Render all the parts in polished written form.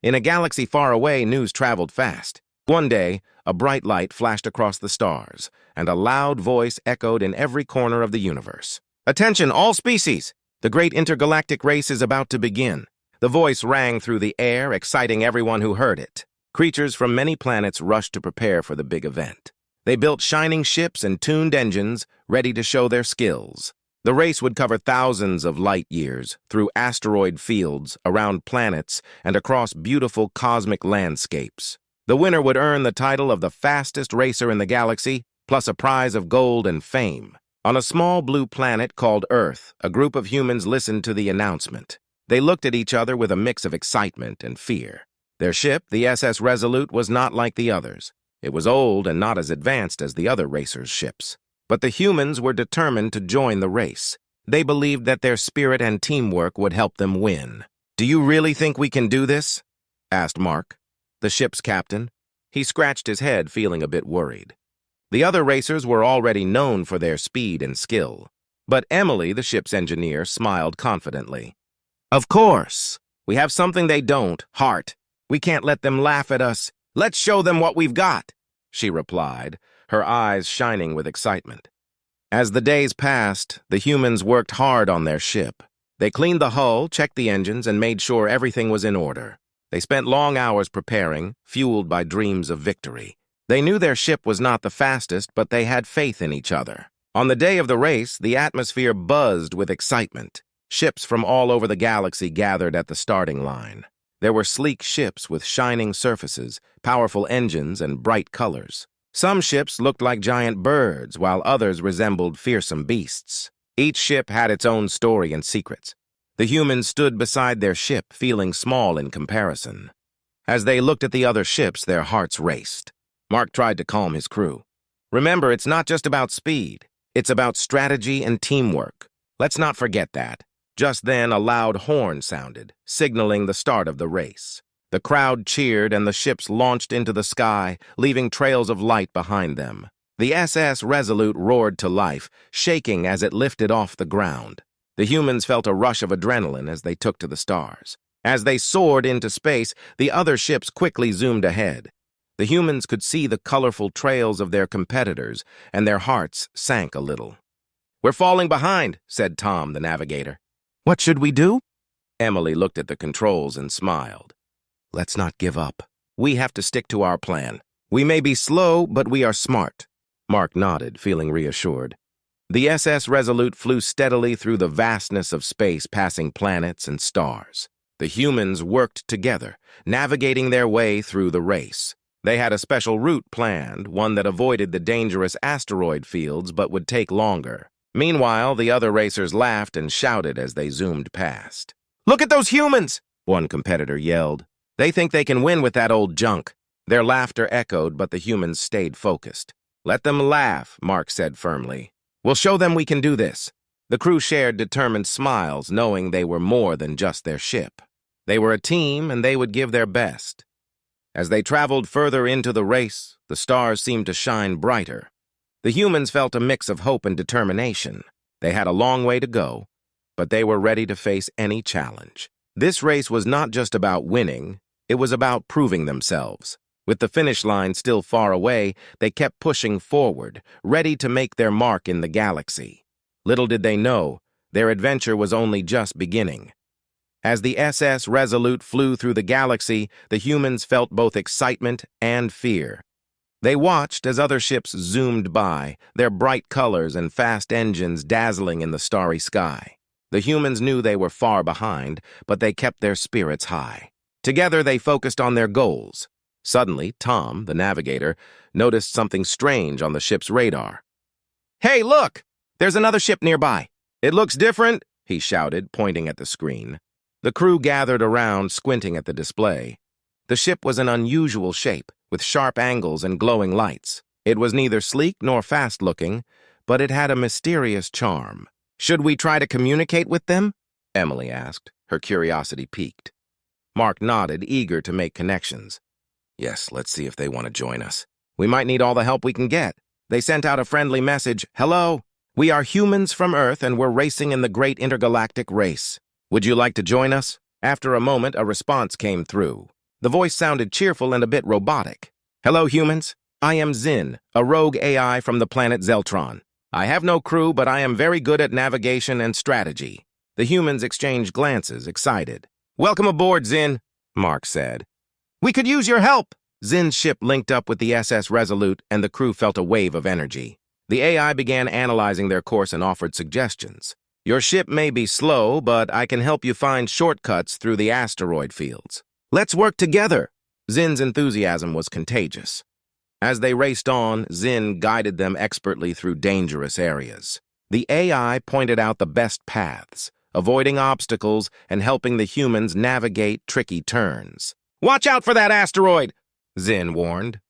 In a galaxy far away, news traveled fast. One day, a bright light flashed across the stars, and a loud voice echoed in every corner of the universe. "Attention, all species! The great intergalactic race is about to begin." The voice rang through the air, exciting everyone who heard it. Creatures from many planets rushed to prepare for the big event. They built shining ships and tuned engines, ready to show their skills. The race would cover thousands of light years, through asteroid fields, around planets, and across beautiful cosmic landscapes. The winner would earn the title of the fastest racer in the galaxy, plus a prize of gold and fame. On a small blue planet called Earth, a group of humans listened to the announcement. They looked at each other with a mix of excitement and fear. Their ship, the SS Resolute, was not like the others. It was old and not as advanced as the other racers' ships. But the humans were determined to join the race. They believed that their spirit and teamwork would help them win. "Do you really think we can do this?" asked Mark, the ship's captain. He scratched his head, feeling a bit worried. The other racers were already known for their speed and skill. But Emily, the ship's engineer, smiled confidently. "Of course. We have something they don't, heart. We can't let them laugh at us. Let's show them what we've got," she replied, her eyes shining with excitement. As the days passed, the humans worked hard on their ship. They cleaned the hull, checked the engines, and made sure everything was in order. They spent long hours preparing, fueled by dreams of victory. They knew their ship was not the fastest, but they had faith in each other. On the day of the race, the atmosphere buzzed with excitement. Ships from all over the galaxy gathered at the starting line. There were sleek ships with shining surfaces, powerful engines, and bright colors. Some ships looked like giant birds, while others resembled fearsome beasts. Each ship had its own story and secrets. The humans stood beside their ship, feeling small in comparison. As they looked at the other ships, their hearts raced. Mark tried to calm his crew. "Remember, it's not just about speed. It's about strategy and teamwork. Let's not forget that." Just then, a loud horn sounded, signaling the start of the race. The crowd cheered and the ships launched into the sky, leaving trails of light behind them. The SS Resolute roared to life, shaking as it lifted off the ground. The humans felt a rush of adrenaline as they took to the stars. As they soared into space, the other ships quickly zoomed ahead. The humans could see the colorful trails of their competitors, and their hearts sank a little. "We're falling behind," said Tom, the navigator. "What should we do?" Emily looked at the controls and smiled. "Let's not give up. We have to stick to our plan. We may be slow, but we are smart." Mark nodded, feeling reassured. The SS Resolute flew steadily through the vastness of space, passing planets and stars. The humans worked together, navigating their way through the race. They had a special route planned, one that avoided the dangerous asteroid fields but would take longer. Meanwhile, the other racers laughed and shouted as they zoomed past. "Look at those humans!" one competitor yelled. "They think they can win with that old junk." Their laughter echoed, but the humans stayed focused. "Let them laugh," Mark said firmly. "We'll show them we can do this." The crew shared determined smiles, knowing they were more than just their ship. They were a team, and they would give their best. As they traveled further into the race, the stars seemed to shine brighter. The humans felt a mix of hope and determination. They had a long way to go, but they were ready to face any challenge. This race was not just about winning, it was about proving themselves. With the finish line still far away, they kept pushing forward, ready to make their mark in the galaxy. Little did they know, their adventure was only just beginning. As the SS Resolute flew through the galaxy, the humans felt both excitement and fear. They watched as other ships zoomed by, their bright colors and fast engines dazzling in the starry sky. The humans knew they were far behind, but they kept their spirits high. Together, they focused on their goals. Suddenly, Tom, the navigator, noticed something strange on the ship's radar. "Hey, look! There's another ship nearby. It looks different," he shouted, pointing at the screen. The crew gathered around, squinting at the display. The ship was an unusual shape, with sharp angles and glowing lights. It was neither sleek nor fast-looking, but it had a mysterious charm. "Should we try to communicate with them?" Emily asked, her curiosity piqued. Mark nodded, eager to make connections. "Yes, let's see if they want to join us. We might need all the help we can get." They sent out a friendly message. "Hello, we are humans from Earth and we're racing in the great intergalactic race. Would you like to join us?" After a moment, a response came through. The voice sounded cheerful and a bit robotic. "Hello, humans. I am Zin, a rogue AI from the planet Zeltron. I have no crew, but I am very good at navigation and strategy." The humans exchanged glances, excited. "Welcome aboard, Zin," Mark said. "We could use your help." Zin's ship linked up with the SS Resolute, and the crew felt a wave of energy. The AI began analyzing their course and offered suggestions. "Your ship may be slow, but I can help you find shortcuts through the asteroid fields. Let's work together." Zin's enthusiasm was contagious. As they raced on, Zin guided them expertly through dangerous areas. The AI pointed out the best paths, avoiding obstacles and helping the humans navigate tricky turns. "Watch out for that asteroid," Zin warned.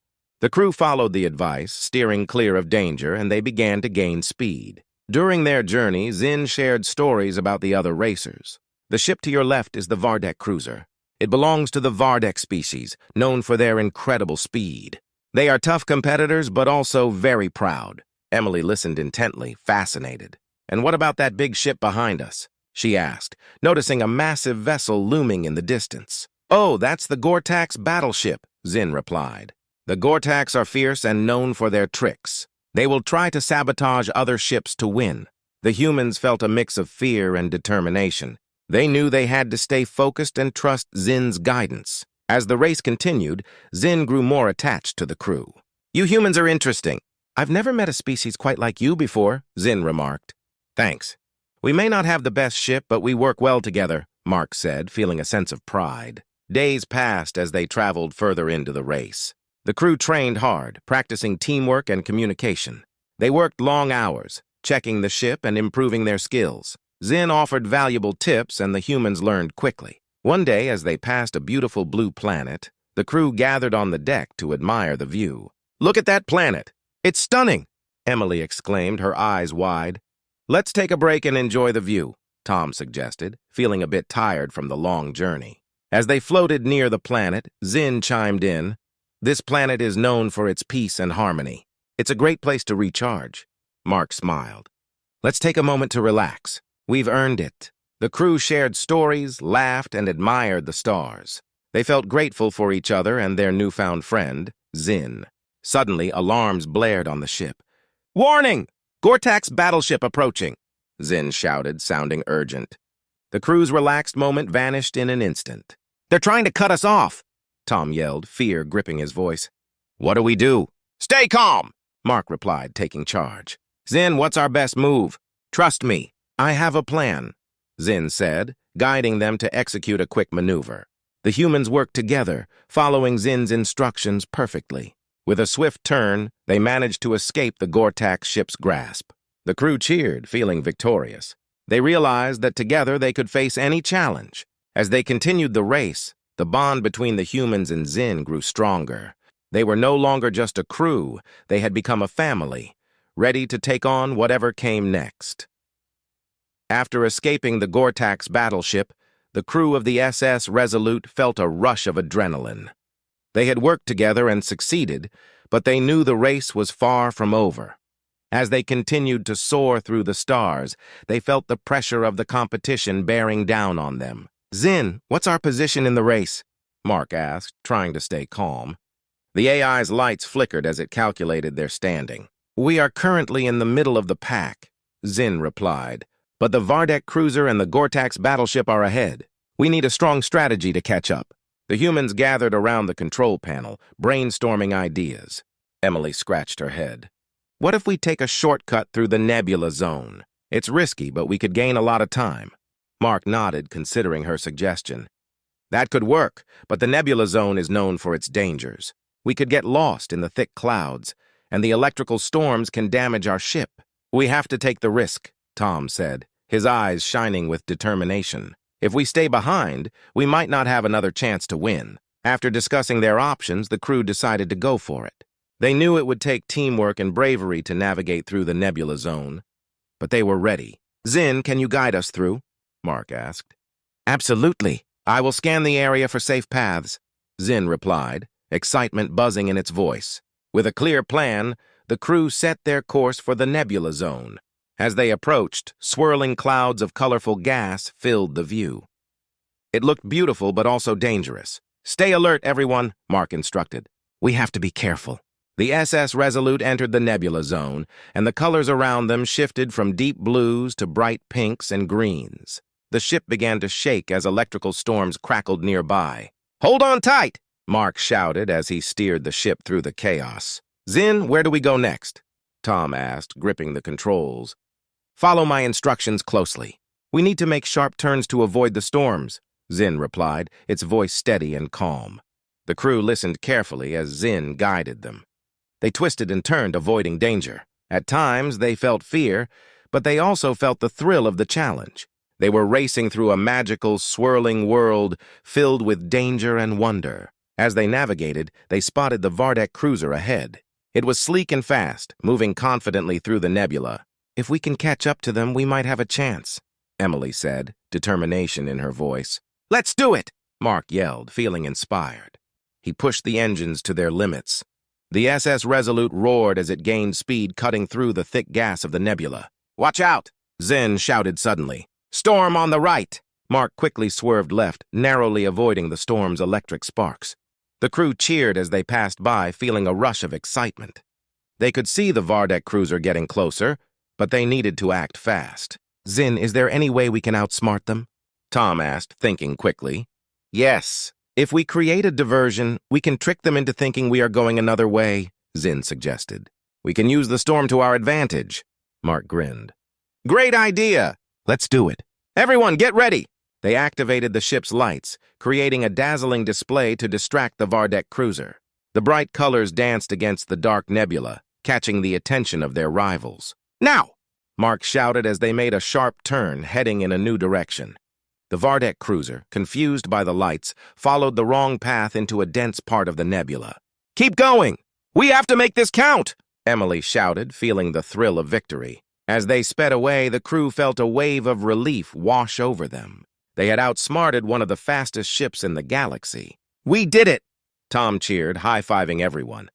The crew followed the advice, steering clear of danger, and they began to gain speed. During their journey, Zin shared stories about the other racers. "The ship to your left is the Vardek cruiser. It belongs to the Vardek species, known for their incredible speed. They are tough competitors, but also very proud." Emily listened intently, fascinated. "And what about that big ship behind us?" she asked, noticing a massive vessel looming in the distance. "Oh, that's the Gortax battleship," Zin replied. "The Gortax are fierce and known for their tricks. They will try to sabotage other ships to win." The humans felt a mix of fear and determination. They knew they had to stay focused and trust Zin's guidance. As the race continued, Zin grew more attached to the crew. "You humans are interesting. I've never met a species quite like you before," Zin remarked. "Thanks. We may not have the best ship, but we work well together," Mark said, feeling a sense of pride. Days passed as they traveled further into the race. The crew trained hard, practicing teamwork and communication. They worked long hours, checking the ship and improving their skills. Zin offered valuable tips, and the humans learned quickly. One day, as they passed a beautiful blue planet, the crew gathered on the deck to admire the view. "Look at that planet! It's stunning!" Emily exclaimed, her eyes wide. "Let's take a break and enjoy the view," Tom suggested, feeling a bit tired from the long journey. As they floated near the planet, Zin chimed in. "This planet is known for its peace and harmony. It's a great place to recharge." Mark smiled. "Let's take a moment to relax. We've earned it." The crew shared stories, laughed, and admired the stars. They felt grateful for each other and their newfound friend, Zin. Suddenly, alarms blared on the ship. "Warning! Gortax battleship approaching!" Zin shouted, sounding urgent. The crew's relaxed moment vanished in an instant. "They're trying to cut us off!" Tom yelled, fear gripping his voice. "What do we do?" "Stay calm!" Mark replied, taking charge. "Zin, what's our best move?" "Trust me, I have a plan," Zin said, guiding them to execute a quick maneuver. The humans worked together, following Zin's instructions perfectly. With a swift turn, they managed to escape the Gortax ship's grasp. The crew cheered, feeling victorious. They realized that together they could face any challenge. As they continued the race, the bond between the humans and Zin grew stronger. They were no longer just a crew, they had become a family, ready to take on whatever came next. After escaping the Gortax battleship, the crew of the SS Resolute felt a rush of adrenaline. They had worked together and succeeded, but they knew the race was far from over. As they continued to soar through the stars, they felt the pressure of the competition bearing down on them. "Zin, what's our position in the race?" Mark asked, trying to stay calm. The AI's lights flickered as it calculated their standing. "We are currently in the middle of the pack," Zin replied. "But the Vardek cruiser and the Gortax battleship are ahead. We need a strong strategy to catch up." The humans gathered around the control panel, brainstorming ideas. Emily scratched her head. "What if we take a shortcut through the Nebula Zone? It's risky, but we could gain a lot of time." Mark nodded, considering her suggestion. "That could work, but the Nebula Zone is known for its dangers. We could get lost in the thick clouds, and the electrical storms can damage our ship." "We have to take the risk," Tom said, his eyes shining with determination. "If we stay behind, we might not have another chance to win." After discussing their options, the crew decided to go for it. They knew it would take teamwork and bravery to navigate through the Nebula Zone, but they were ready. "Zin, can you guide us through?" Mark asked. "Absolutely. I will scan the area for safe paths," Zin replied, excitement buzzing in its voice. With a clear plan, the crew set their course for the Nebula Zone. As they approached, swirling clouds of colorful gas filled the view. It looked beautiful but also dangerous. Stay alert, everyone, Mark instructed. We have to be careful. The SS Resolute entered the nebula zone, and the colors around them shifted from deep blues to bright pinks and greens. The ship began to shake as electrical storms crackled nearby. Hold on tight, Mark shouted as he steered the ship through the chaos. Zin, where do we go next? Tom asked, gripping the controls. Follow my instructions closely. We need to make sharp turns to avoid the storms, Zin replied, its voice steady and calm. The crew listened carefully as Zin guided them. They twisted and turned, avoiding danger. At times, they felt fear, but they also felt the thrill of the challenge. They were racing through a magical, swirling world filled with danger and wonder. As they navigated, they spotted the Vardek cruiser ahead. It was sleek and fast, moving confidently through the nebula. If we can catch up to them, we might have a chance, Emily said, determination in her voice. Let's do it, Mark yelled, feeling inspired. He pushed the engines to their limits. The SS Resolute roared as it gained speed, cutting through the thick gas of the nebula. Watch out, Zin shouted suddenly. Storm on the right! Mark quickly swerved left, narrowly avoiding the storm's electric sparks. The crew cheered as they passed by, feeling a rush of excitement. They could see the Vardek cruiser getting closer, but they needed to act fast. Zin, is there any way we can outsmart them? Tom asked, thinking quickly. Yes. If we create a diversion, we can trick them into thinking we are going another way, Zin suggested. We can use the storm to our advantage. Mark grinned. Great idea! Let's do it. Everyone, get ready! They activated the ship's lights, creating a dazzling display to distract the Vardek cruiser. The bright colors danced against the dark nebula, catching the attention of their rivals. Now! Mark shouted as they made a sharp turn, heading in a new direction. The Vardek cruiser, confused by the lights, followed the wrong path into a dense part of the nebula. Keep going! We have to make this count! Emily shouted, feeling the thrill of victory. As they sped away, the crew felt a wave of relief wash over them. They had outsmarted one of the fastest ships in the galaxy. We did it! Tom cheered, high-fiving everyone.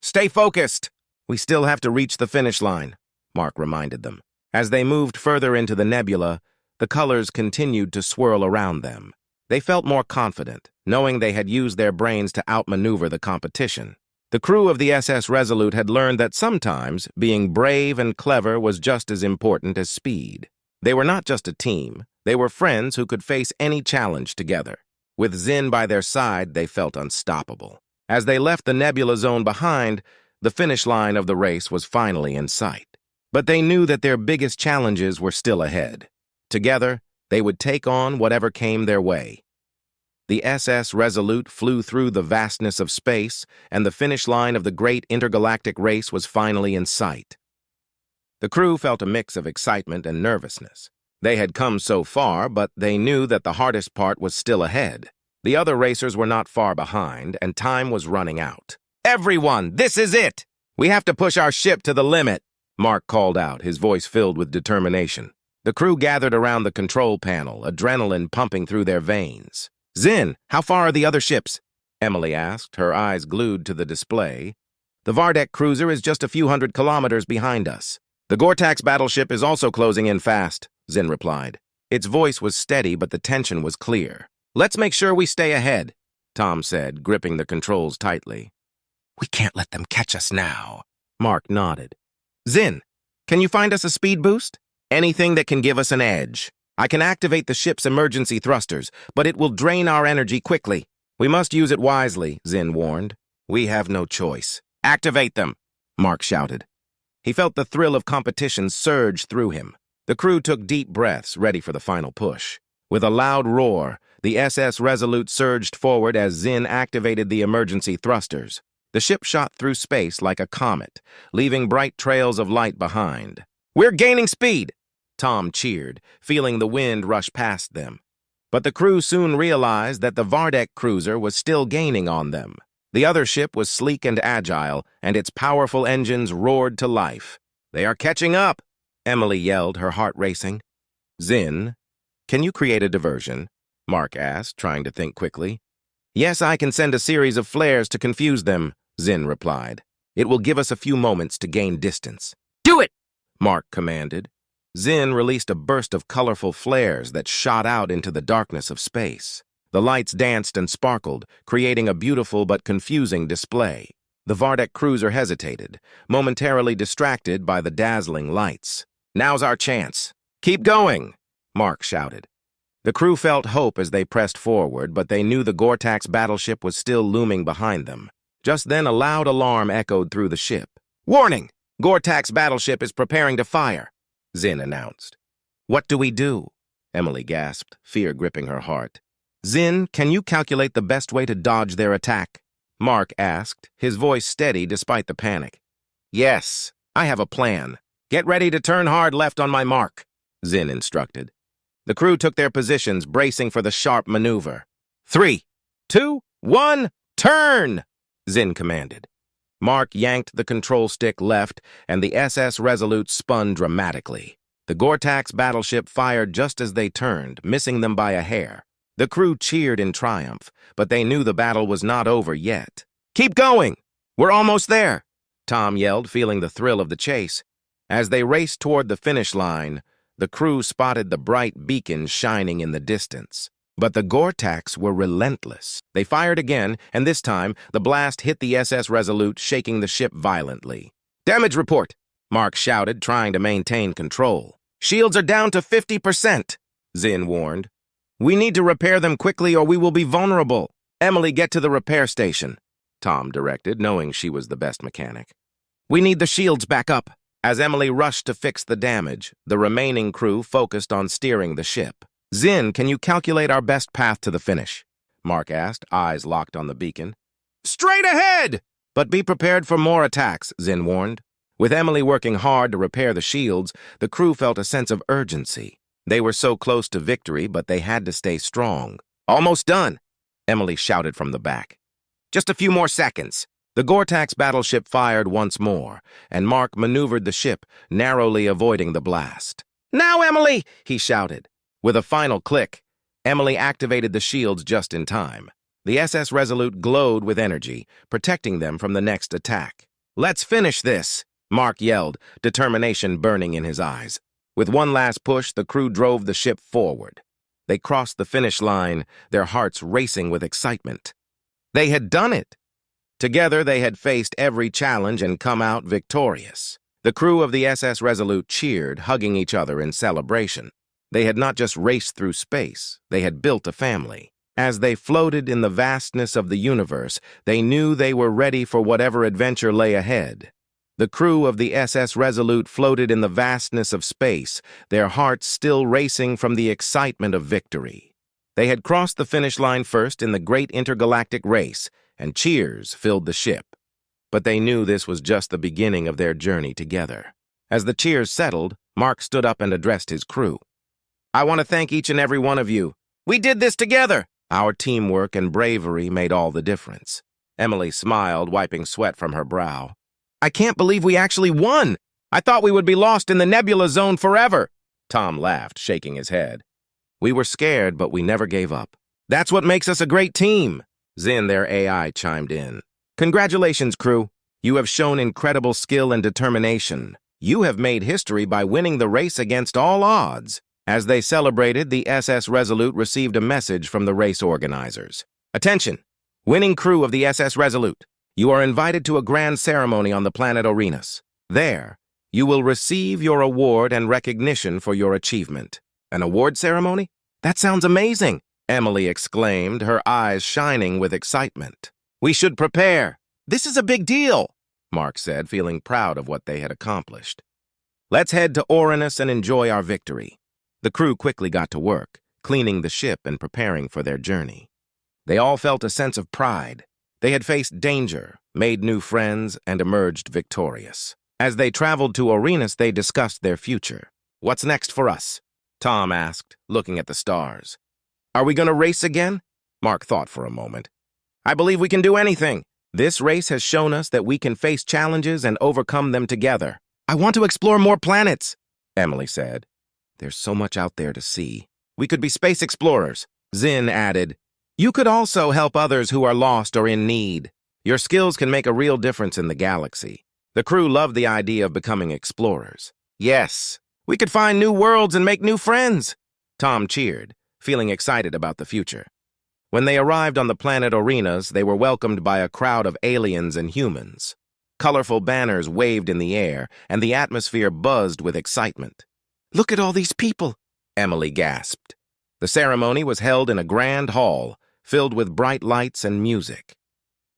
Stay focused! We still have to reach the finish line, Mark reminded them. As they moved further into the nebula, the colors continued to swirl around them. They felt more confident, knowing they had used their brains to outmaneuver the competition. The crew of the SS Resolute had learned that sometimes being brave and clever was just as important as speed. They were not just a team, they were friends who could face any challenge together. With Zin by their side, they felt unstoppable. As they left the nebula zone behind, the finish line of the race was finally in sight. But they knew that their biggest challenges were still ahead. Together, they would take on whatever came their way. The SS Resolute flew through the vastness of space, and the finish line of the great intergalactic race was finally in sight. The crew felt a mix of excitement and nervousness. They had come so far, but they knew that the hardest part was still ahead. The other racers were not far behind, and time was running out. Everyone, this is it! We have to push our ship to the limit, Mark called out, his voice filled with determination. The crew gathered around the control panel, adrenaline pumping through their veins. Zin, how far are the other ships? Emily asked, her eyes glued to the display. The Vardek cruiser is just a few hundred kilometers behind us. The Gortax battleship is also closing in fast, Zin replied. Its voice was steady, but the tension was clear. Let's make sure we stay ahead, Tom said, gripping the controls tightly. We can't let them catch us now. Mark nodded. Zin, can you find us a speed boost? Anything that can give us an edge. I can activate the ship's emergency thrusters, but it will drain our energy quickly. We must use it wisely, Zin warned. We have no choice. Activate them, Mark shouted. He felt the thrill of competition surge through him. The crew took deep breaths, ready for the final push. With a loud roar, the SS Resolute surged forward as Zin activated the emergency thrusters. The ship shot through space like a comet, leaving bright trails of light behind. We're gaining speed! Tom cheered, feeling the wind rush past them. But the crew soon realized that the Vardek cruiser was still gaining on them. The other ship was sleek and agile, and its powerful engines roared to life. They are catching up, Emily yelled, her heart racing. Zin, can you create a diversion? Mark asked, trying to think quickly. Yes, I can send a series of flares to confuse them, Zin replied. It will give us a few moments to gain distance. Do it! Mark commanded. Zin released a burst of colorful flares that shot out into the darkness of space. The lights danced and sparkled, creating a beautiful but confusing display. The Vardek cruiser hesitated, momentarily distracted by the dazzling lights. "Now's our chance. Keep going!" Mark shouted. The crew felt hope as they pressed forward, but they knew the Gortax battleship was still looming behind them. Just then, a loud alarm echoed through the ship. "Warning! Gortax battleship is preparing to fire," Zin announced. "What do we do?" Emily gasped, fear gripping her heart. "Zin, can you calculate the best way to dodge their attack?" Mark asked, his voice steady despite the panic. "Yes, I have a plan. Get ready to turn hard left on my mark," Zin instructed. The crew took their positions, bracing for the sharp maneuver. 3, 2, 1, turn! Zin commanded. Mark yanked the control stick left, and the SS Resolute spun dramatically. The Gortax battleship fired just as they turned, missing them by a hair. The crew cheered in triumph, but they knew the battle was not over yet. "Keep going! We're almost there!" Tom yelled, feeling the thrill of the chase. As they raced toward the finish line, the crew spotted the bright beacon shining in the distance. But the Gortax were relentless. They fired again, and this time, the blast hit the SS Resolute, shaking the ship violently. "Damage report!" Mark shouted, trying to maintain control. "Shields are down to 50%, Zin warned. "We need to repair them quickly or we will be vulnerable. Emily, get to the repair station," Tom directed, knowing she was the best mechanic. "We need the shields back up." As Emily rushed to fix the damage, the remaining crew focused on steering the ship. "Zin, can you calculate our best path to the finish?" Mark asked, eyes locked on the beacon. "Straight ahead!" "But be prepared for more attacks," Zin warned. With Emily working hard to repair the shields, the crew felt a sense of urgency. They were so close to victory, but they had to stay strong. "Almost done," Emily shouted from the back. "Just a few more seconds." The Gortax battleship fired once more, and Mark maneuvered the ship, narrowly avoiding the blast. "Now, Emily!" he shouted. With a final click, Emily activated the shields just in time. The SS Resolute glowed with energy, protecting them from the next attack. "Let's finish this," Mark yelled, determination burning in his eyes. With one last push, the crew drove the ship forward. They crossed the finish line, their hearts racing with excitement. They had done it! Together, they had faced every challenge and come out victorious. The crew of the SS Resolute cheered, hugging each other in celebration. They had not just raced through space, they had built a family. As they floated in the vastness of the universe, they knew they were ready for whatever adventure lay ahead. The crew of the SS Resolute floated in the vastness of space, their hearts still racing from the excitement of victory. They had crossed the finish line first in the great intergalactic race, and cheers filled the ship. But they knew this was just the beginning of their journey together. As the cheers settled, Mark stood up and addressed his crew. "I want to thank each and every one of you. We did this together!" Our teamwork and bravery made all the difference. Emily smiled, wiping sweat from her brow. "I can't believe we actually won! I thought we would be lost in the nebula zone forever!" Tom laughed, shaking his head. "We were scared, but we never gave up. That's what makes us a great team!" Zin, their AI, chimed in. "Congratulations, crew. You have shown incredible skill and determination. You have made history by winning the race against all odds." As they celebrated, the SS Resolute received a message from the race organizers. "Attention! Winning crew of the SS Resolute. You are invited to a grand ceremony on the planet Orinus. There, you will receive your award and recognition for your achievement." "An award ceremony? That sounds amazing!" Emily exclaimed, her eyes shining with excitement. "We should prepare. This is a big deal," Mark said, feeling proud of what they had accomplished. "Let's head to Orinus and enjoy our victory." The crew quickly got to work, cleaning the ship and preparing for their journey. They all felt a sense of pride. They had faced danger, made new friends, and emerged victorious. As they traveled to Orinus, they discussed their future. "What's next for us?" Tom asked, looking at the stars. "Are we going to race again?" Mark thought for a moment. "I believe we can do anything. This race has shown us that we can face challenges and overcome them together." "I want to explore more planets," Emily said. "There's so much out there to see. We could be space explorers," Zin added. "You could also help others who are lost or in need. Your skills can make a real difference in the galaxy." The crew loved the idea of becoming explorers. "Yes, we could find new worlds and make new friends." Tom cheered, feeling excited about the future. When they arrived on the planet Arenas, they were welcomed by a crowd of aliens and humans. Colorful banners waved in the air, and the atmosphere buzzed with excitement. "Look at all these people," Emily gasped. The ceremony was held in a grand hall, filled with bright lights and music.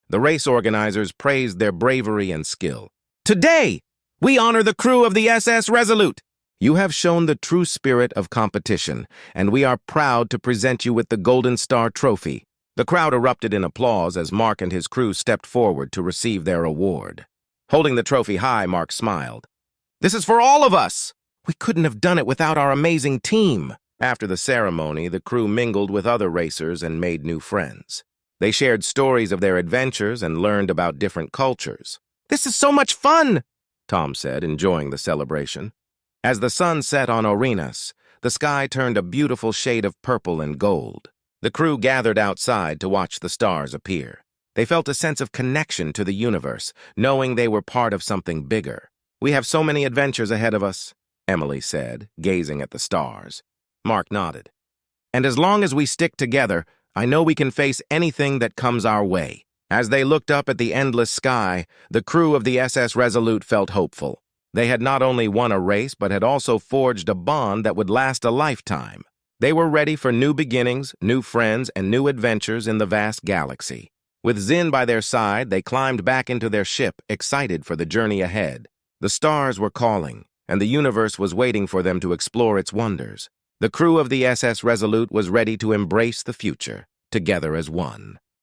The race organizers praised their bravery and skill. "Today, we honor the crew of the SS Resolute. You have shown the true spirit of competition, and we are proud to present you with the Golden Star Trophy." The crowd erupted in applause as Mark and his crew stepped forward to receive their award. Holding the trophy high, Mark smiled. "This is for all of us! We couldn't have done it without our amazing team." After the ceremony, the crew mingled with other racers and made new friends. They shared stories of their adventures and learned about different cultures. "This is so much fun," Tom said, enjoying the celebration. As the sun set on Arenas, the sky turned a beautiful shade of purple and gold. The crew gathered outside to watch the stars appear. They felt a sense of connection to the universe, knowing they were part of something bigger. "We have so many adventures ahead of us," Emily said, gazing at the stars. Mark nodded. "And as long as we stick together, I know we can face anything that comes our way." As they looked up at the endless sky, the crew of the SS Resolute felt hopeful. They had not only won a race, but had also forged a bond that would last a lifetime. They were ready for new beginnings, new friends, and new adventures in the vast galaxy. With Zin by their side, they climbed back into their ship, excited for the journey ahead. The stars were calling, and the universe was waiting for them to explore its wonders. The crew of the SS Resolute was ready to embrace the future, together as one.